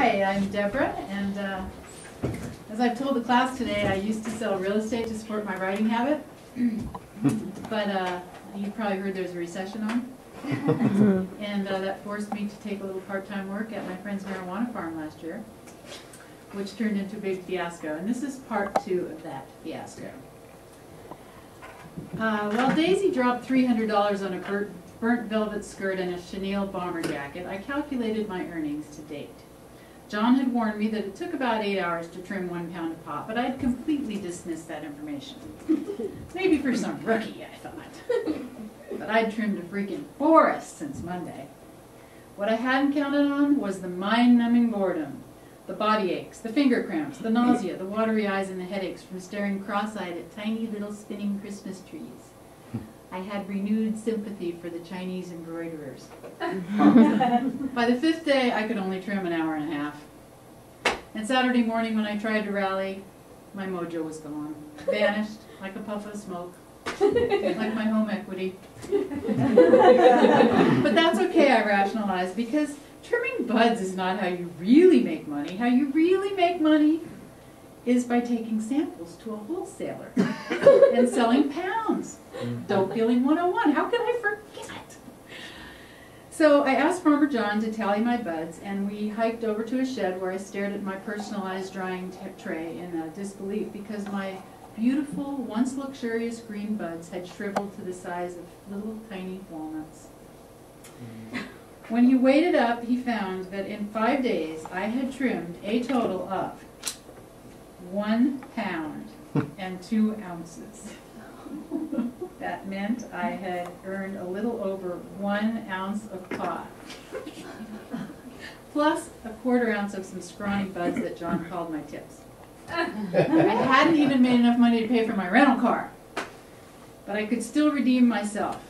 Hi, I'm Debra, and as I've told the class today, I used to sell real estate to support my writing habit, but you've probably heard there's a recession on, and that forced me to take a little part-time work at my friend's marijuana farm last year, which turned into a big fiasco, and this is part 2 of that fiasco. While Daisy dropped $300 on a burnt velvet skirt and a chenille bomber jacket, I calculated my earnings to date. John had warned me that it took about 8 hours to trim 1 pound of pot, but I'd completely dismissed that information. Maybe for some rookie, I thought. But I'd trimmed a freaking forest since Monday. What I hadn't counted on was the mind-numbing boredom, the body aches, the finger cramps, the nausea, the watery eyes, and the headaches from staring cross-eyed at tiny little spinning Christmas trees. I had renewed sympathy for the Chinese embroiderers. By the 5th day, I could only trim an hour and a half. And Saturday morning, when I tried to rally, my mojo was gone. Vanished like a puff of smoke, like my home equity. But that's okay, I rationalized, because trimming buds is not how you really make money. How you really make money is by taking samples to a wholesaler and selling pounds. Dope dealing 101. How could I forget? So I asked Farmer John to tally my buds, and we hiked over to a shed where I stared at my personalized drying tray in disbelief because my beautiful, once luxurious green buds had shriveled to the size of little tiny walnuts. When he weighed it up, he found that in 5 days I had trimmed a total of 1 pound and 2 ounces. That meant I had earned a little over 1 ounce of pot, plus a 1/4 ounce of some scrawny buds that John called my tips. I hadn't even made enough money to pay for my rental car, but I could still redeem myself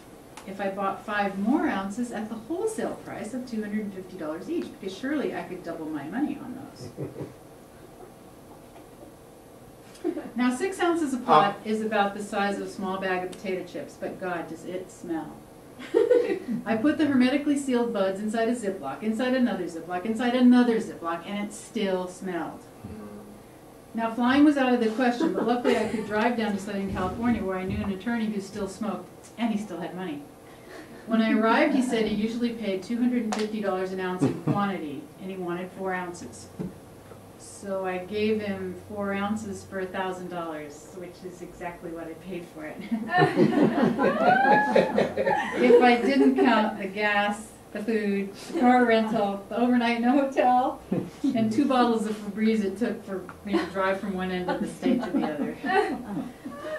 if I bought 5 more ounces at the wholesale price of $250 each, because surely I could double my money on those. Now 6 ounces of pot is about the size of a small bag of potato chips, but God, does it smell. I put the hermetically sealed buds inside a Ziploc, inside another Ziploc, inside another Ziploc, and it still smelled. Now flying was out of the question, but luckily I could drive down to Southern California where I knew an attorney who still smoked, and he still had money. When I arrived, he said he usually paid $250 an ounce in quantity, and he wanted 4 ounces. So I gave him 4 ounces for $1,000, which is exactly what I paid for it. If I didn't count the gas, the food, the car rental, the overnight in a hotel, and 2 bottles of Febreze it took for me to drive from one end of the state to the other.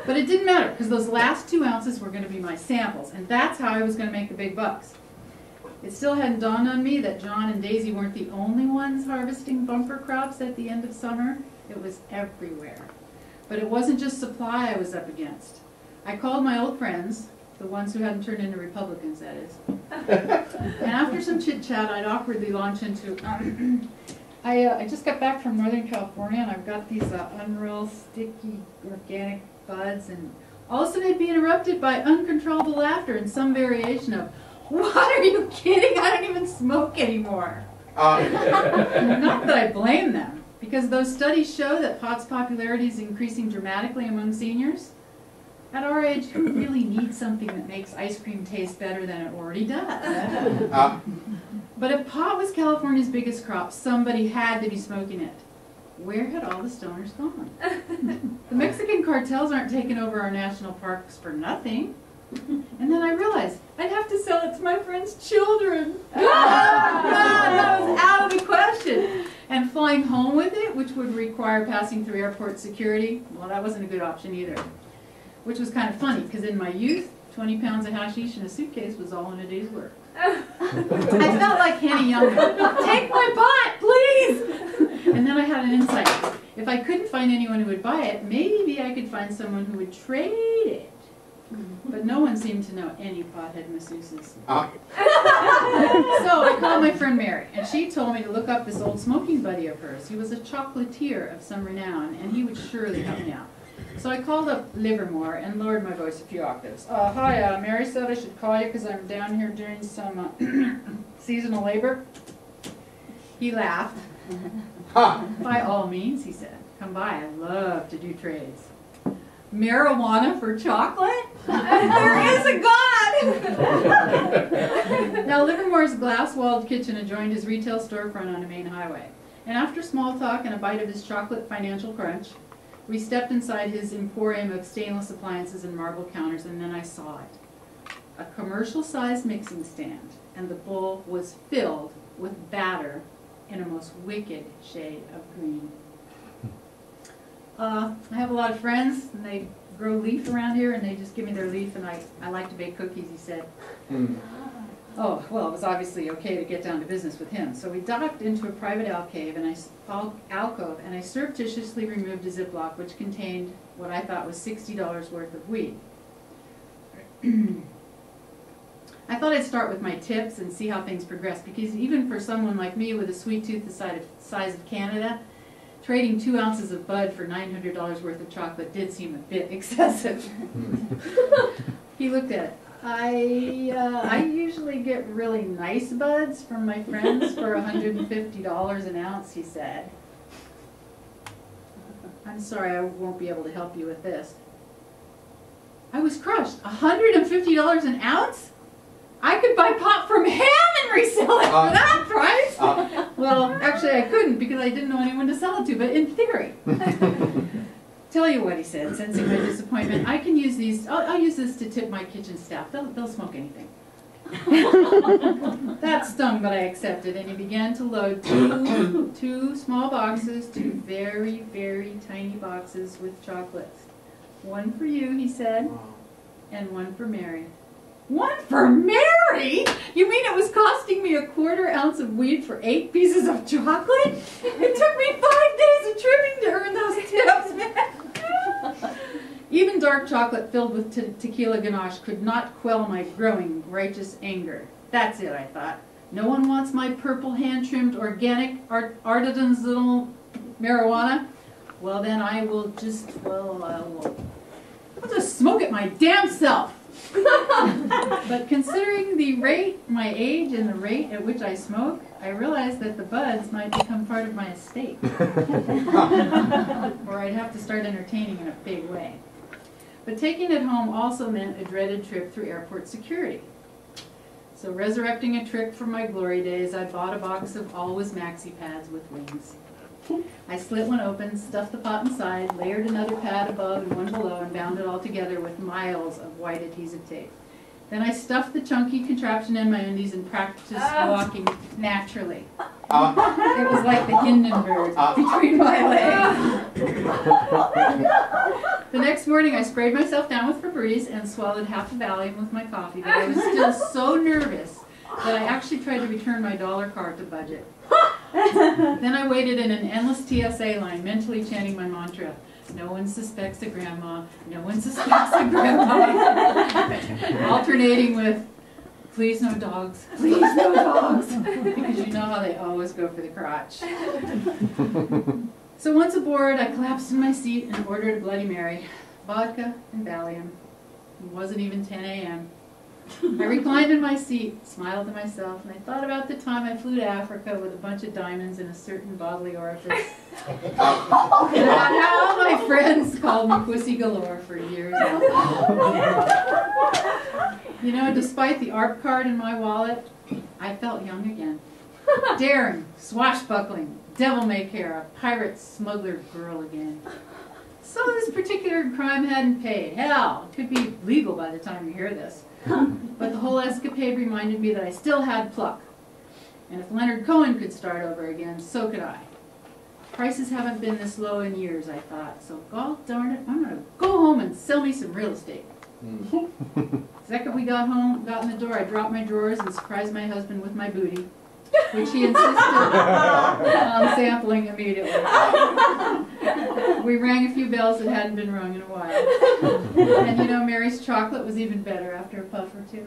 But it didn't matter, because those last 2 ounces were going to be my samples, and that's how I was going to make the big bucks. It still hadn't dawned on me that John and Daisy weren't the only ones harvesting bumper crops at the end of summer. It was everywhere. But it wasn't just supply I was up against. I called my old friends, the ones who hadn't turned into Republicans, that is. And after some chit-chat, I'd awkwardly launch into, I just got back from Northern California, and I've got these unreal, sticky, organic buds, and all of a sudden I'd be interrupted by uncontrollable laughter and some variation of, "What, are you kidding? I don't even smoke anymore." Not that I blame them, because those studies show that pot's popularity is increasing dramatically among seniors. At our age, who really needs something that makes ice cream taste better than it already does? But if pot was California's biggest crop, somebody had to be smoking it. Where had all the stoners gone? The Mexican cartels aren't taking over our national parks for nothing. And then I realized I'd have to sell it to my friend's children. That was out of the question. And flying home with it, which would require passing through airport security, well, that wasn't a good option either. Which was kind of funny, because in my youth, 20 pounds of hashish in a suitcase was all in a day's work. I felt like Hannah Youngman. "Take my pot, please!" And then I had an insight. If I couldn't find anyone who would buy it, maybe I could find someone who would trade it. But no one seemed to know any pothead masseuses. So I called my friend Mary, and she told me to look up this old smoking buddy of hers. He was a chocolatier of some renown, and he would surely help me out. So I called up Livermore and lowered my voice a few octaves. Hi, Mary said I should call you because I'm down here doing some seasonal labor. He laughed. By all means, he said. Come by. I'd love to do trades. Marijuana for chocolate? There is a God! Now, Livermore's glass-walled kitchen adjoined his retail storefront on a main highway. And after small talk and a bite of his chocolate financial crunch, we stepped inside his emporium of stainless appliances and marble counters, and then I saw it. A commercial-sized mixing stand, and the bowl was filled with batter in a most wicked shade of green. I have a lot of friends, and they grow leaf around here, and they just give me their leaf, and I like to bake cookies, he said. Oh, well, it was obviously okay to get down to business with him. So we docked into a private alcove, and I surreptitiously removed a Ziploc, which contained what I thought was $60 worth of weed. I thought I'd start with my tips and see how things progress, because even for someone like me with a sweet tooth the size of Canada, trading 2 ounces of bud for $900 worth of chocolate did seem a bit excessive. He looked at it. I usually get really nice buds from my friends for $150 an ounce, he said. I'm sorry, I won't be able to help you with this. I was crushed. $150 an ounce? I could buy pot from him and resell it for that price. Well, actually I couldn't because I didn't know anyone to sell it to, but in theory. Tell you what, he said, sensing my disappointment, I can use these, I'll use this to tip my kitchen staff. They'll smoke anything. That stung, but I accepted, and he began to load two small boxes, 2 very, very tiny boxes with chocolates. One for you, he said, and one for Mary. One for Mary? You mean it was costing me a 1/4 ounce of weed for 8 pieces of chocolate? It took me 5 days of trimming to earn those tips, man. Even dark chocolate filled with tequila ganache could not quell my growing righteous anger. That's it, I thought. No one wants my purple hand-trimmed organic artisan's little marijuana. Well, then I will just, I'll just smoke it my damn self. But considering the rate, my age, and the rate at which I smoke, I realized that the buds might become part of my estate. Or I'd have to start entertaining in a big way. But taking it home also meant a dreaded trip through airport security. So resurrecting a trick from my glory days, I bought a box of Always Maxi pads with wings. I slit one open, stuffed the pot inside, layered another pad above and one below, and bound it all together with miles of white adhesive tape. Then I stuffed the chunky contraption in my undies and practiced walking naturally. It was like the Hindenburg between my legs. The next morning I sprayed myself down with Febreze and swallowed half a Valium with my coffee, but I was still so nervous that I actually tried to return my dollar card to budget. Then I waited in an endless TSA line, mentally chanting my mantra. No one suspects a grandma, no one suspects a grandma. Alternating with, please no dogs, please no dogs. Because you know how they always go for the crotch. So once aboard, I collapsed in my seat and ordered a Bloody Mary, vodka and Valium. It wasn't even 10 a.m. I reclined in my seat, smiled to myself, and I thought about the time I flew to Africa with a bunch of diamonds in a certain bodily orifice. And about how my friends called me Pussy Galore for years. You know, despite the ARP card in my wallet, I felt young again. Daring, swashbuckling, devil-may-care, a pirate smuggler girl again. So this particular crime hadn't paid. Hell, it could be legal by the time you hear this. But the whole escapade reminded me that I still had pluck. And if Leonard Cohen could start over again, so could I. Prices haven't been this low in years, I thought. So, God darn it, I'm going to go home and sell me some real estate. The second we got in the door, I dropped my drawers and surprised my husband with my booty, which he insisted on sampling immediately. We rang a few bells that hadn't been rung in a while. And you know, Mary's chocolate was even better after a puff or two.